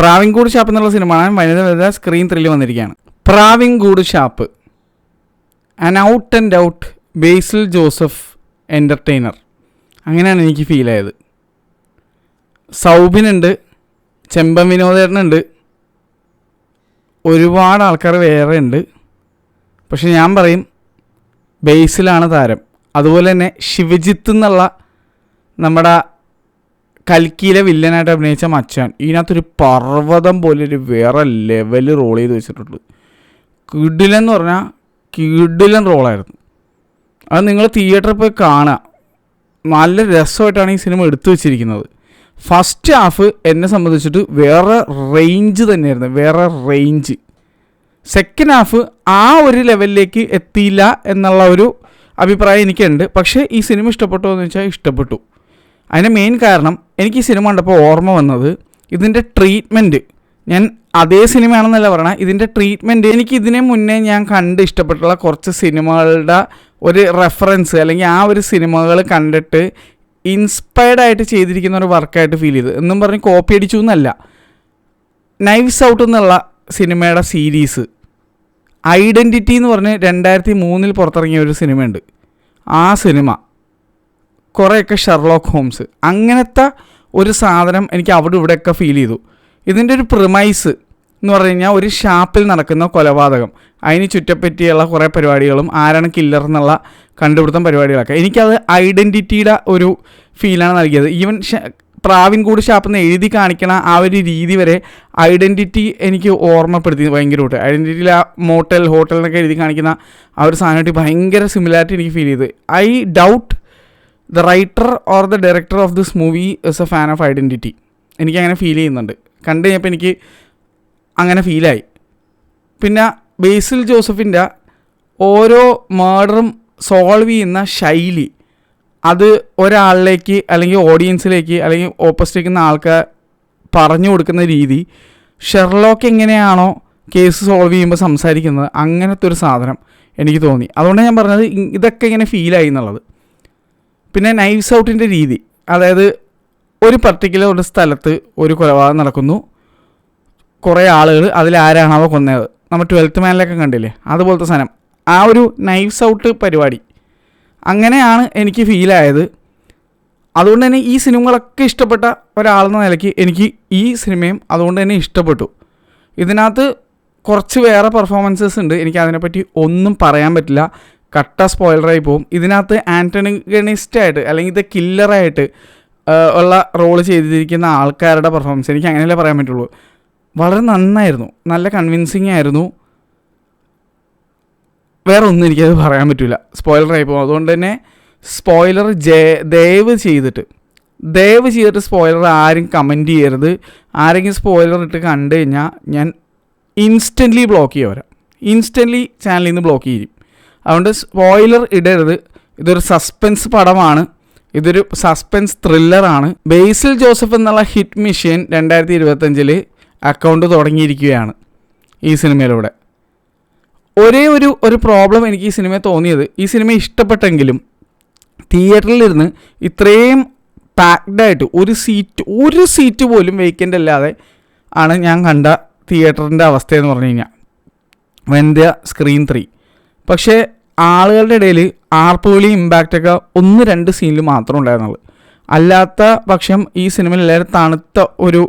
Pravinkoodu shop എന്നുള്ള cinema വനിത screen thrill വന്നിരിക്കുകയാണ്. Pravinkoodu shop, an out and out Basil Joseph entertainer, അങ്ങനെയാണ് എനിക്ക് ഫീൽ ആയത്. സൗബിനുണ്ട്, ചെമ്പൻ വിനോദേട്ടനുണ്ട്, ഒരുപാട് ആൾക്കാർ വേറെ ഉണ്ട്. പക്ഷെ ഞാൻ പറയും ബേസിലാണ് താരം. അതുപോലെ തന്നെ ശിവജിത്ത് എന്നുള്ള നമ്മുടെ കൽക്കിയിലെ വില്ലനായിട്ട് അഭിനയിച്ച മച്ചാൻ, ഇതിനകത്തൊരു പർവ്വതം പോലൊരു വേറെ ലെവൽ റോൾ ചെയ്ത് വെച്ചിട്ടുണ്ട്. കിടിലെന്ന് പറഞ്ഞാൽ കിടിലൻ റോളായിരുന്നു. അത് നിങ്ങൾ തിയേറ്ററിൽ പോയി കാണുക. നല്ല രസമായിട്ടാണ് ഈ സിനിമ എടുത്തു വെച്ചിരിക്കുന്നത്. ഫസ്റ്റ് ഹാഫ് എന്നെ സംബന്ധിച്ചിട്ട് വേറെ റേഞ്ച് തന്നെയായിരുന്നു, വേറെ റേഞ്ച്. സെക്കൻഡ് ഹാഫ് ആ ഒരു ലെവലിലേക്ക് എത്തിയില്ല എന്നുള്ള ഒരു അഭിപ്രായം എനിക്കുണ്ട്. പക്ഷേ ഈ സിനിമ ഇഷ്ടപ്പെട്ടോ എന്ന് വെച്ചാൽ ഇഷ്ടപ്പെട്ടു. അതിന് മെയിൻ കാരണം എനിക്ക് ഈ സിനിമ കണ്ടപ്പോൾ ഓർമ്മ വന്നത് ഇതിൻ്റെ ട്രീറ്റ്മെൻറ്റ്. ഞാൻ അതേ സിനിമയാണെന്നല്ല പറയണത്, ഇതിൻ്റെ ട്രീറ്റ്മെൻറ്റ് എനിക്ക് ഇതിനെ മുന്നേ ഞാൻ കണ്ട് ഇഷ്ടപ്പെട്ടുള്ള കുറച്ച് സിനിമകളുടെ ഒരു റെഫറൻസ്, അല്ലെങ്കിൽ ആ ഒരു സിനിമകൾ കണ്ടിട്ട് ഇൻസ്പയർഡായിട്ട് ചെയ്തിരിക്കുന്ന ഒരു വർക്കായിട്ട് ഫീൽ ചെയ്ത്. എന്നും പറഞ്ഞ് കോപ്പി അടിച്ചു എന്നല്ല. നൈവ്സ് ഔട്ട് എന്നുള്ള സിനിമയുടെ സീരീസ്, ഐഡൻറ്റിറ്റി എന്ന് പറഞ്ഞ് 2003 പുറത്തിറങ്ങിയ ഒരു സിനിമയുണ്ട്. ആ സിനിമ കുറേയൊക്കെ ഷെർലോക്ക് ഹോംസ്, അങ്ങനത്തെ ഒരു സാധനം എനിക്ക് അവിടെ ഇവിടെയൊക്കെ ഫീൽ ചെയ്തു. ഇതിൻ്റെ ഒരു പ്രിമൈസ് എന്ന് പറഞ്ഞു കഴിഞ്ഞാൽ ഒരു ഷാപ്പിൽ നടക്കുന്ന കൊലപാതകം, അതിന് ചുറ്റപ്പറ്റിയുള്ള കുറേ പരിപാടികളും ആരാണ് കില്ലർ എന്നുള്ള കണ്ടുപിടുത്തം പരിപാടികളൊക്കെ എനിക്കത് ഐഡൻറ്റിറ്റിയുടെ ഒരു ഫീലാണ് നൽകിയത്. ഈവൻ പ്രാവിൻകൂട് ഷാപ്പ് എന്ന് എഴുതി കാണിക്കണ ആ ഒരു രീതി വരെ ഐഡൻറ്റിറ്റി എനിക്ക് ഓർമ്മപ്പെടുത്തി ഭയങ്കരമായിട്ട്. ഐഡൻറ്റിറ്റിയിൽ ആ ഹോട്ടൽ എന്നൊക്കെ എഴുതി കാണിക്കുന്ന ആ ഒരു സാധനമായിട്ട് ഭയങ്കര സിമിലാരിറ്റി എനിക്ക് ഫീൽ ചെയ്ത്. I doubt the writer or the director of this movie is A fan of identity. എനിക്കങ്ങനെ ഫീൽ ചെയ്യുന്നുണ്ട്. കണ്ടു കഴിഞ്ഞപ്പോൾ എനിക്ക് അങ്ങനെ ഫീലായി. പിന്നെ ബേസിൽ ജോസഫിൻ്റെ ഓരോ മർഡറും സോൾവ് ചെയ്യുന്ന ശൈലി, അത് ഒരാളിലേക്ക് അല്ലെങ്കിൽ ഓഡിയൻസിലേക്ക് അല്ലെങ്കിൽ ഓപ്പോസിറ്റ് ആൾക്കാർ പറഞ്ഞു കൊടുക്കുന്ന രീതി, ഷെർലോക്ക് എങ്ങനെയാണോ കേസ് സോൾവ് ചെയ്യുമ്പോൾ സംസാരിക്കുന്നത് അങ്ങനത്തെ ഒരു സാധനം എനിക്ക് തോന്നി. അതുകൊണ്ടാണ് ഞാൻ പറഞ്ഞത് ഇതൊക്കെ ഇങ്ങനെ ഫീലായി എന്നുള്ളത്. പിന്നെ നൈവ്സ് ഔട്ടിൻ്റെ രീതി, അതായത് ഒരു പർട്ടിക്കുലർ ഒരു സ്ഥലത്ത് ഒരു കൊലപാതകം നടക്കുന്നു, കുറേ ആളുകൾ അതിലാരാണോ കൊന്നത്, നമ്മൾ 12th മാനിലൊക്കെ കണ്ടില്ലേ, അതുപോലത്തെ സാധനം. ആ ഒരു നൈവ്സ് ഔട്ട് പരിപാടി അങ്ങനെയാണ് എനിക്ക് ഫീലായത്. അതുകൊണ്ട് തന്നെ ഈ സിനിമകളൊക്കെ ഇഷ്ടപ്പെട്ട ഒരാളെന്ന നിലയ്ക്ക് എനിക്ക് ഈ സിനിമയും അതുകൊണ്ട് തന്നെ ഇഷ്ടപ്പെട്ടു. ഇതിനകത്ത് കുറച്ച് വേറെ പെർഫോമൻസസ് ഉണ്ട്, എനിക്ക് അതിനെപ്പറ്റി ഒന്നും പറയാൻ പറ്റില്ല, കട്ട സ്പോയിലറായി പോകും. ഇതിനകത്ത് ആൻ്റണിഗണിസ്റ്റായിട്ട് അല്ലെങ്കിൽ ഇത് കില്ലറായിട്ട് ഉള്ള റോൾ ചെയ്തിരിക്കുന്ന ആൾക്കാരുടെ പെർഫോമൻസ് എനിക്ക് അങ്ങനെയല്ലേ പറയാൻ പറ്റുള്ളൂ. വളരെ നന്നായിരുന്നു, നല്ല കൺവിൻസിങ് ആയിരുന്നു. വേറെ ഒന്നും എനിക്കത് പറയാൻ പറ്റില്ല, സ്പോയിലറായി പോകും. അതുകൊണ്ട് തന്നെ സ്പോയിലർ ദയവ് ചെയ്തിട്ട് സ്പോയിലർ ആരും കമൻറ്റ് ചെയ്യരുത്. ആരെങ്കിലും സ്പോയിലർ ഇട്ട് കണ്ടു കഴിഞ്ഞാൽ ഞാൻ ഇൻസ്റ്റൻ്റ്ലി ബ്ലോക്ക് ചെയ്യാൻ വരാം, ഇൻസ്റ്റൻ്റ്ലി ചാനലിൽ നിന്ന് ബ്ലോക്ക് ചെയ്യും. അതുകൊണ്ട് സ്പോയിലർ ഇടരുത്. ഇതൊരു സസ്പെൻസ് പടമാണ്, ഇതൊരു സസ്പെൻസ് ത്രില്ലറാണ്. ബേസിൽ ജോസഫ് എന്നുള്ള ഹിറ്റ് മെഷീൻ 2025 അക്കൗണ്ട് തുടങ്ങിയിരിക്കുകയാണ് ഈ സിനിമയിലൂടെ. ഒരേ ഒരു പ്രോബ്ലം എനിക്ക് ഈ സിനിമയെ തോന്നിയത്, ഈ സിനിമ ഇഷ്ടപ്പെട്ടെങ്കിലും തിയേറ്ററിലിരുന്ന് ഇത്രയും പാക്ഡായിട്ട് ഒരു സീറ്റ് പോലും വേക്കൻ്റ് അല്ലാതെ ആണ് ഞാൻ കണ്ട തിയേറ്ററിൻ്റെ അവസ്ഥയെന്ന് പറഞ്ഞു കഴിഞ്ഞാൽ വനിത സ്ക്രീൻ 3. പക്ഷേ ആളുകളുടെ ഇടയിൽ ആർപ്പുവിളി ഇമ്പാക്റ്റൊക്കെ 1-2 സീനിൽ മാത്രം ഉണ്ടായിരുന്നുള്ളൂ. അല്ലാത്ത പക്ഷം ഈ സിനിമയിൽ എല്ലാവരും തണുത്ത ഒരു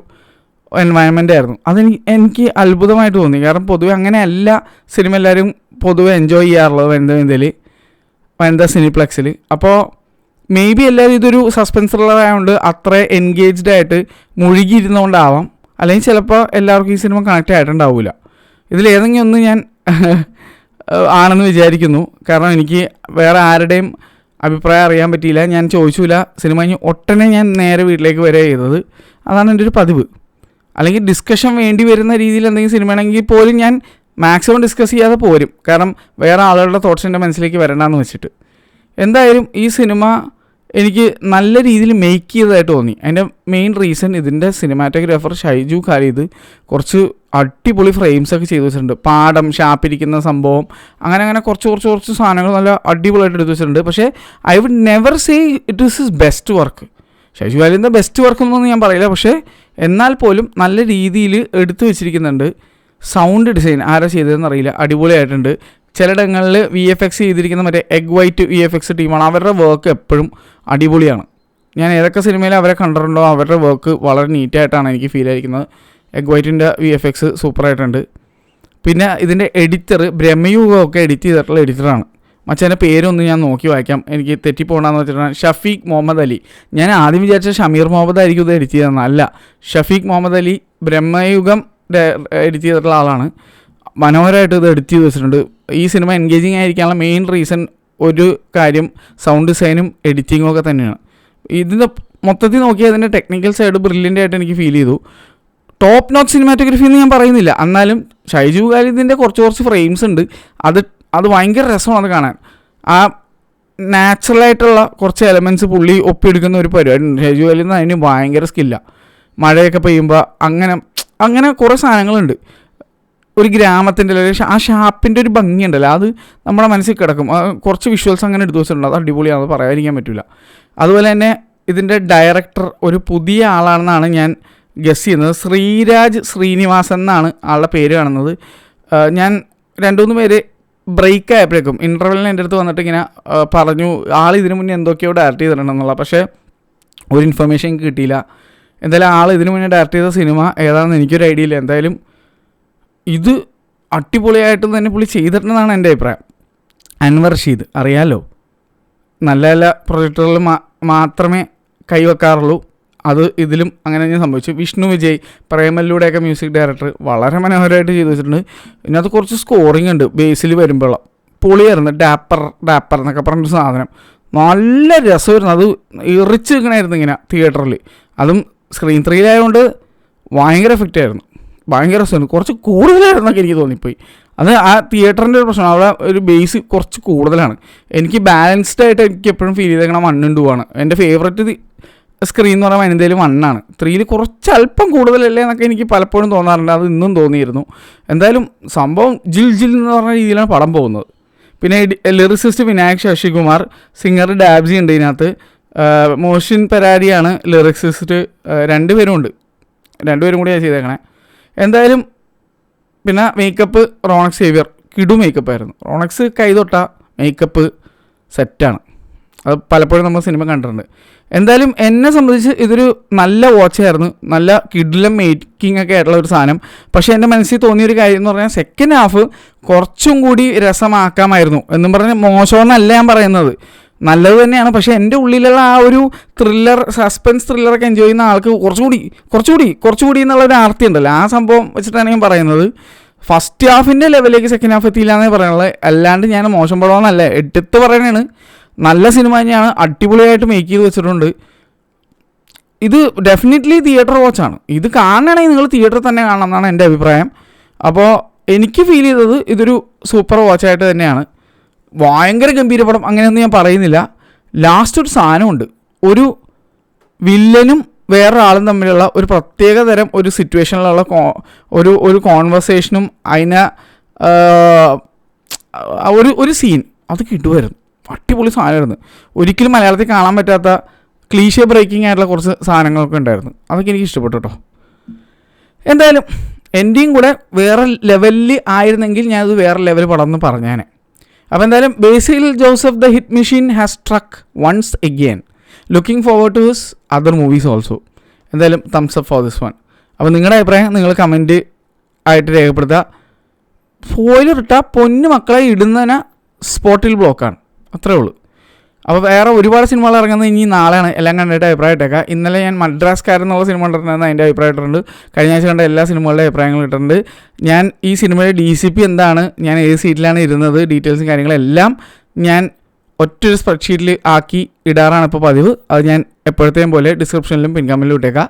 എൻവയൺമെൻ്റ് ആയിരുന്നു. എനിക്ക് അത്ഭുതമായിട്ട് തോന്നി. കാരണം പൊതുവെ അങ്ങനെയല്ല സിനിമ എല്ലാവരും പൊതുവെ എൻജോയ് ചെയ്യാറുള്ളത് വനിത സിനിപ്ലെക്സിൽ. അപ്പോൾ മേ ബി എല്ലാവരും ഇതൊരു സസ്പെൻസ് ത്രില്ലറായതുകൊണ്ട് അത്ര എൻഗേജ്ഡ് ആയിട്ട് മുഴുകിയിരുന്നുകൊണ്ടാവാം, അല്ലെങ്കിൽ ചിലപ്പോൾ എല്ലാവർക്കും ഈ സിനിമ കണക്റ്റ് ആയിട്ടുണ്ടാവില്ല. ഇതിലേതെങ്കിലും ഒന്ന് ഞാൻ ആണെന്ന് വിചാരിക്കുന്നു. കാരണം എനിക്ക് വേറെ ആരുടെയും അഭിപ്രായം അറിയാൻ പറ്റിയില്ല, ഞാൻ ചോദിച്ചില്ല. സിനിമ കഴിഞ്ഞ് ഒട്ടനെ ഞാൻ നേരെ വീട്ടിലേക്ക് വരെ ചെയ്തത്. അതാണ് എൻ്റെ ഒരു പതിവ്. അല്ലെങ്കിൽ ഡിസ്കഷൻ വേണ്ടി വരുന്ന രീതിയിൽ എന്തെങ്കിലും സിനിമയാണെങ്കിൽ പോലും ഞാൻ മാക്സിമം ഡിസ്കസ് ചെയ്യാതെ പോരും, കാരണം വേറെ ആളുകളുടെ തോട്ട്സ് എൻ്റെ മനസ്സിലേക്ക് വരണമെന്ന് വെച്ചിട്ട്. എന്തായാലും ഈ സിനിമ എനിക്ക് നല്ല രീതിയിൽ മേക്ക് ചെയ്തതായിട്ട് തോന്നി. അതിൻ്റെ മെയിൻ റീസൺ ഇതിൻ്റെ സിനിമാറ്റോഗ്രാഫർ ഷൈജു ഖാലിദ് കുറച്ച് അടിപൊളി ഫ്രെയിംസൊക്കെ ചെയ്തു വെച്ചിട്ടുണ്ട്. പാടം, ഷാപ്പിരിക്കുന്ന സംഭവം, അങ്ങനെ കുറച്ച് സാധനങ്ങൾ നല്ല അടിപൊളിയായിട്ട് എടുത്തു വെച്ചിട്ടുണ്ട്. പക്ഷേ I would never say it is his best work. Shaiju ഖാലിദിൻ്റെ ബെസ്റ്റ് വർക്ക് എന്നൊന്നും ഞാൻ പറയില്ല, പക്ഷേ എന്നാൽ പോലും നല്ല രീതിയിൽ എടുത്തു വെച്ചിരിക്കുന്നുണ്ട്. സൗണ്ട് ഡിസൈൻ ആരാ ചെയ്തതെന്ന് അറിയില്ല, അടിപൊളിയായിട്ടുണ്ട്. ചിലയിടങ്ങളിൽ VFX ചെയ്തിരിക്കുന്ന മറ്റേ എഗ് വൈറ്റ് VFX ടീമാണ്. അവരുടെ വർക്ക് എപ്പോഴും അടിപൊളിയാണ്. ഞാൻ ഏതൊക്കെ സിനിമയിൽ അവരെ കണ്ടിട്ടുണ്ടോ അവരുടെ വർക്ക് വളരെ നീറ്റായിട്ടാണ് എനിക്ക് ഫീൽ ആയിരിക്കുന്നത്. എഗ് വൈറ്റിൻ്റെ VFX സൂപ്പറായിട്ടുണ്ട്. പിന്നെ ഇതിൻ്റെ എഡിറ്റർ ബ്രഹ്മയുഗമൊക്കെ എഡിറ്റ് ചെയ്തിട്ടുള്ള എഡിറ്ററാണ്. മച്ചേൻ്റെ പേരൊന്ന് ഞാൻ നോക്കി വായിക്കാം, എനിക്ക് തെറ്റിപ്പോകണമെന്ന് വെച്ചിട്ടാണ്. ഷഫീഖ് മുഹമ്മദ് അലി. ഞാൻ ആദ്യം വിചാരിച്ച ഷമീർ മുഹമ്മദ് ആയിരിക്കും ഇത് എഡിറ്റ് ചെയ്തതെന്ന്. അല്ല, ഷഫീഖ് മുഹമ്മദ് അലി ബ്രഹ്മയുഗം എഡിറ്റ് ചെയ്തിട്ടുള്ള ആളാണ്. മനോഹരമായിട്ട് ഇത് എഡിറ്റ് ചെയ്ത് വെച്ചിട്ടുണ്ട്. ഈ സിനിമ എൻഗേജിങ് ആയിരിക്കാനുള്ള മെയിൻ റീസൺ ഒരു കാര്യം സൗണ്ട് ഡിസൈനും എഡിറ്റിങ്ങും ഒക്കെ തന്നെയാണ്. ഇതിൻ്റെ മൊത്തത്തിൽ നോക്കിയാൽ അതിൻ്റെ ടെക്നിക്കൽ സൈഡ് ബ്രില്യൻ്റ് ആയിട്ട് എനിക്ക് ഫീൽ ചെയ്തു. ടോപ്പ് നോട്ട് സിനിമാറ്റോഗ്രഫി എന്ന് ഞാൻ പറയുന്നില്ല, എന്നാലും ഷൈജു ഖാലിദിൻ്റെ കുറച്ച് ഫ്രെയിംസ് ഉണ്ട്. അത് ഭയങ്കര രസമാണ് കാണാൻ. ആ നാച്ചുറലായിട്ടുള്ള കുറച്ച് എലമെൻറ്റ്സ് പുള്ളി ഒപ്പിയെടുക്കുന്ന ഒരു പരിപാടിയുണ്ട്. ഷൈജു ഖാലിദിന് അതിന് ഭയങ്കര സ്കില്ലാണ്. മഴയൊക്കെ പെയ്യുമ്പോൾ അങ്ങനെ കുറേ സാധനങ്ങളുണ്ട്. ഒരു ഗ്രാമത്തിൻ്റെ ആ ഷാപ്പിൻ്റെ ഒരു ഭംഗിയുണ്ടല്ലോ, അത് നമ്മുടെ മനസ്സിൽ കിടക്കും. കുറച്ച് വിഷ്വൽസ് അങ്ങനെ എടുത്തു വെച്ചിട്ടുണ്ട്, അത് അടിപൊളിയാണ്, അത് പറയാതിരിക്കാൻ പറ്റില്ല. അതുപോലെ തന്നെ ഇതിൻ്റെ ഡയറക്ടർ ഒരു പുതിയ ആളാണെന്നാണ് ഞാൻ ഗസ് ചെയ്യുന്നത്. ശ്രീരാജ് ശ്രീനിവാസൻ എന്നാണ് ആളുടെ പേര് കാണുന്നത്. ഞാൻ 2-3 പേര് ബ്രേക്ക് ആയപ്പോഴേക്കും ഇൻ്റർവെല്ലിന് എൻ്റെ അടുത്ത് വന്നിട്ട് ഇങ്ങനെ പറഞ്ഞു ആൾ ഇതിനു മുന്നേ എന്തൊക്കെയോ ഡയറക്റ്റ് ചെയ്തിട്ടുണ്ടെന്നുള്ള, പക്ഷേ ഒരു ഇൻഫർമേഷൻ കിട്ടിയില്ല. എന്തായാലും ആൾ ഇതിനു മുന്നേ ഡയറക്റ്റ് ചെയ്ത സിനിമ ഏതാണെന്ന് എനിക്കൊരു ഐഡിയ ഇല്ല. എന്തായാലും ഇത് അടിപൊളിയായിട്ട് തന്നെ പുള്ളി ചെയ്തിട്ടുണ്ടെന്നാണ് എൻ്റെ അഭിപ്രായം. അൻവർ റഷീദ് അറിയാമല്ലോ, നല്ല നല്ല പ്രൊജക്ടുകളിൽ മാത്രമേ കൈവെക്കാറുള്ളൂ. അത് ഇതിലും അങ്ങനെ തന്നെ സംഭവിച്ചു. വിഷ്ണു വിജയ് പ്രേമലിലൂടെയൊക്കെ മ്യൂസിക് ഡയറക്ടർ വളരെ മനോഹരമായിട്ട് ചെയ്തു വെച്ചിട്ടുണ്ട്. ഇതിനകത്ത് കുറച്ച് സ്കോറിംഗ് ഉണ്ട് ബേസിൽ വരുമ്പോൾ, പൊളിയായിരുന്നു. ഡാപ്പർ എന്നൊക്കെ പറഞ്ഞൊരു സാധനം നല്ല രസമായിരുന്നു. അത് ഇറിച്ച് നിൽക്കണമായിരുന്നു ഇങ്ങനെ തിയേറ്ററിൽ. അതും സ്ക്രീൻ 3-ലായതുകൊണ്ട് ഭയങ്കര എഫക്റ്റ് ആയിരുന്നു, ഭയങ്കര രസമായിരുന്നു. കുറച്ച് കൂടുതലായിരുന്നൊക്കെ എനിക്ക് തോന്നിപ്പോയി. അത് ആ തിയേറ്ററിൻ്റെ ഒരു പ്രശ്നം, അവിടെ ഒരു ബേസ് കുറച്ച് കൂടുതലാണ്. എനിക്ക് ബാലൻസ്ഡ് ആയിട്ട് എനിക്ക് എപ്പോഴും ഫീൽ ചെയ്തേക്കണം 1 and 2 ആണ്. എൻ്റെ ഫേവറേറ്റ് സ്ക്രീൻ എന്ന് പറയുമ്പോൾ എന്തായാലും 1 ആണ്. 3 കുറച്ച് അല്പം കൂടുതലല്ലേ എന്നൊക്കെ എനിക്ക് പലപ്പോഴും തോന്നാറുണ്ട്. അത് ഇന്നും തോന്നിയിരുന്നു. എന്തായാലും സംഭവം ജിൽ എന്ന് പറഞ്ഞ രീതിയിലാണ് പടം പോകുന്നത്. പിന്നെ ലിറിസിസ്റ്റ് വിനായക് ശശികുമാർ, സിംഗർ ഡാബ്സി ഉണ്ട് ഇതിനകത്ത്. മോഷിൻ പെരാരിയാണ് ലിറിക്സിസ്റ്റ്. 2 പേരും കൂടിയാണ് ചെയ്തേക്കണേ. എന്തായാലും പിന്നെ മേക്കപ്പ് റോണക്സ് സേവിയർ കിടു മേക്കപ്പായിരുന്നു. റോണക്സ് കൈതൊട്ട മേക്കപ്പ് സെറ്റാണ്. അത് പലപ്പോഴും നമ്മൾ സിനിമ കണ്ടിട്ടുണ്ട്. എന്തായാലും എന്നെ സംബന്ധിച്ച് ഇതൊരു നല്ല വാച്ചായിരുന്നു, നല്ല കിഡിലും മേക്കിംഗ് ഒക്കെ ആയിട്ടുള്ള ഒരു സാധനം. പക്ഷേ എൻ്റെ മനസ്സിൽ തോന്നിയൊരു കാര്യം എന്ന് പറഞ്ഞാൽ സെക്കൻഡ് ഹാഫ് കുറച്ചും കൂടി രസമാക്കാമായിരുന്നു എന്നും പറഞ്ഞ് മോശമെന്നല്ല ഞാൻ പറയുന്നത്, നല്ലത് തന്നെയാണ്. പക്ഷേ എൻ്റെ ഉള്ളിലുള്ള ആ ഒരു സസ്പെൻസ് ത്രില്ലറൊക്കെ എൻജോയ് ചെയ്യുന്ന ആൾക്ക് കുറച്ചുകൂടി എന്നുള്ളൊരു ആർത്തി ഉണ്ടല്ലോ, ആ സംഭവം വെച്ചിട്ടാണ് ഞാൻ പറയുന്നത്. ഫസ്റ്റ് ഹാഫിൻ്റെ ലെവലിലേക്ക് സെക്കൻഡ് ഹാഫ് എത്തിയില്ല എന്നേ പറയാനുള്ളത്. അല്ലാണ്ട് ഞാൻ മോശം പടമെന്നല്ല, എടുത്ത് പറയണതാണ്. നല്ല സിനിമ തന്നെയാണ്, അടിപൊളിയായിട്ട് മേക്ക് ചെയ്ത് വെച്ചിട്ടുണ്ട്. ഇത് ഡെഫിനറ്റ്ലി തിയേറ്റർ വാച്ചാണ്. ഇത് കാണണമെങ്കിൽ നിങ്ങൾ തിയേറ്ററിൽ തന്നെ കാണണം എന്നാണ് എൻ്റെ അഭിപ്രായം. അപ്പോൾ എനിക്ക് ഫീൽ ചെയ്തത് ഇതൊരു സൂപ്പർ വാച്ചായിട്ട് തന്നെയാണ്. ഭയങ്കര ഗംഭീര പടം അങ്ങനെയൊന്നും ഞാൻ പറയുന്നില്ല. ലാസ്റ്റ് ഒരു സാധനമുണ്ട്, ഒരു വില്ലനും വേറൊരാളും തമ്മിലുള്ള ഒരു പ്രത്യേക തരം ഒരു സിറ്റുവേഷനിലുള്ള ഒരു കോൺവെർസേഷനും അതിനെ ഒരു സീൻ അത് കിട്ടുമായിരുന്നു. അടിപൊളി സാധനമായിരുന്നു. ഒരിക്കലും മലയാളത്തിൽ കാണാൻ പറ്റാത്ത ക്ലീഷേ ബ്രേക്കിംഗ് ആയിട്ടുള്ള കുറച്ച് സാധനങ്ങളൊക്കെ ഉണ്ടായിരുന്നു. അതൊക്കെ എനിക്ക് ഇഷ്ടപ്പെട്ടു കേട്ടോ. എന്തായാലും എൻ്റെയും കൂടെ വേറെ ലെവലിൽ ആയിരുന്നെങ്കിൽ ഞാനത് വേറെ ലെവൽ പടം എന്ന് പറഞ്ഞേനെ. അപ്പോൾ എന്തായാലും Basil Joseph the hit machine has struck once again. Looking forward to his other movies also. എന്തായാലും thumbs up for this one. അപ്പോൾ നിങ്ങളുടെ അഭിപ്രായം നിങ്ങൾ കമൻറ്റ് ആയിട്ട് രേഖപ്പെടുത്തുക. സ്പോയിലർ ഇട്ടാൽ പൊന്നു മക്കളെ ഇടുന്നതിന് സ്പോട്ടിൽ ബ്ലോക്കാണ്, അത്രേ ഉള്ളൂ. അപ്പോൾ വേറെ ഒരുപാട് സിനിമകൾ ഇറങ്ങുന്നത് ഇനി നാളെയാണ്. എല്ലാം കണ്ടിട്ട് അഭിപ്രായം ഇട്ടേക്കാം. ഇന്നലെ ഞാൻ മദ്രാസ്കാരൻ എന്നുള്ള സിനിമ കണ്ടിട്ടുണ്ടെന്ന് അതിൻ്റെ അഭിപ്രായം ഇട്ടിട്ടുണ്ട്. കഴിഞ്ഞ ആഴ്ച കണ്ട എല്ലാ സിനിമകളുടെ അഭിപ്രായങ്ങളും ഇട്ടിട്ടുണ്ട്. ഞാൻ ഈ സിനിമയുടെ DCP എന്താണ്, ഞാൻ ഏത് സീറ്റിലാണ് ഇരുന്നത്, ഡീറ്റെയിൽസും കാര്യങ്ങളെല്ലാം ഞാൻ ഒറ്റൊരു സ്പ്രെഡ്ഷീറ്റിൽ ആക്കി ഇടാറാണ് ഇപ്പോൾ പതിവ്. അത് ഞാൻ എപ്പോഴത്തെയും പോലെ ഡിസ്ക്രിപ്ഷനിലും പിൻകമൻറ്റിലും ഇട്ടേക്കാം,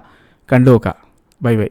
കണ്ടു നോക്കാം. ബൈ.